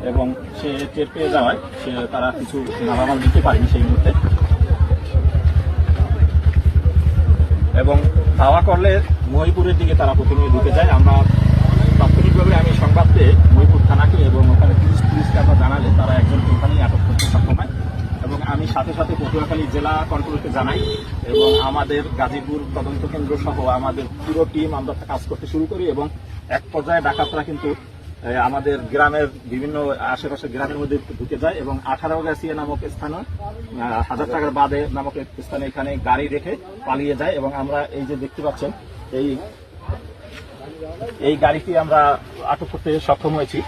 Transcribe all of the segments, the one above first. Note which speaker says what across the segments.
Speaker 1: এবং সে টের পেয়ে যাওয়ায় তারা কিছু মালামাল দিতে পারেনি সেই মুহূর্তে। এবং ধাওয়া করলে মহিপুরের দিকে তারা প্রথমে ঢুকে যায়। আমরা তাৎক্ষণিকভাবে আমি সংবাদ পেয়ে মহিপুর থানাকে এবং ওখানে পুলিশকে আমরা জানালে তারা একজনকে ওখানেই আটক করতে সক্ষম হয়। এবং আমি সাথে সাথে পটুয়াখালী জেলা কন্ট্রোলকে জানাই এবং আমাদের গাজীপুর তদন্ত কেন্দ্র সহ আমাদের পুরো টিম আমরা কাজ করতে শুরু করি। এবং এক পর্যায়ে ডাকাতরা কিন্তু আমাদের গ্রামের বিভিন্ন আশেপাশের গ্রামের মধ্যে ঢুকে যায় এবং 18 গাছিয়া নামক স্থানে 1000 টাকার বাদে নামক স্থানে এখানে গাড়ি রেখে পালিয়ে যায়। এবং আমরা এই যে দেখতে পাচ্ছেন এই গাড়িটি আমরা আটক করতে সক্ষম হয়েছি।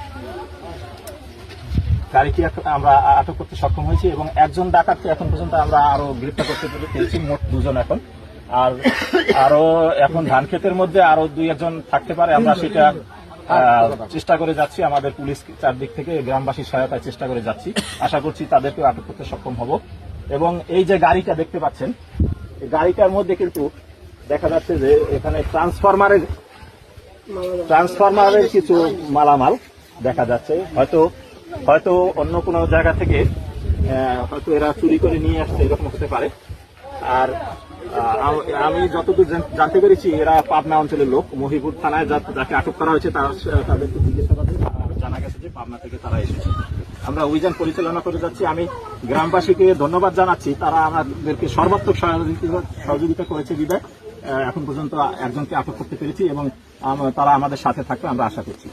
Speaker 1: এবং একজন ডাকাতকে এখন পর্যন্ত আমরা আরো গ্রেপ্তার করতে পেরেছি, মোট 2 জন এখন। আর আরো এখন ধান ক্ষেতের মধ্যে আরো 2-1 জন থাকতে পারে, আমরা সেটা চেষ্টা করে যাচ্ছি। আমাদের পুলিশ চারদিক থেকে গ্রামবাসীর সহায়তায় চেষ্টা করে যাচ্ছি, আশা করছি তাদেরকে আটক করতে সক্ষম হব। এবং এই যে গাড়িটা দেখতে পাচ্ছেন, এই গাড়িটার মধ্যে কিন্তু দেখা যাচ্ছে যে এখানে ট্রান্সফরমারের কিছু মালামাল দেখা যাচ্ছে। হয়তো অন্য কোনো জায়গা থেকে হয়তো এরা চুরি করে নিয়ে আসছে, এরকম হতে পারে। আর আমি যতদূর জানতে পেরেছি এরা পাবনা অঞ্চলের লোক। মহিপুর থানায় যাকে আটক করা হয়েছে তাদেরকে জিজ্ঞাসাবাদে জানা গেছে যে পাবনা থেকে তারা এসেছে। আমরা অভিযান পরিচালনা করে যাচ্ছি। আমি গ্রামবাসীকে ধন্যবাদ জানাচ্ছি, তারা আমাদেরকে সর্বাত্মক সহযোগিতা করেছে বিধায় এখন পর্যন্ত একজনকে আটক করতে পেরেছি এবং তারা আমাদের সাথে থাকবে আমরা আশা করছি।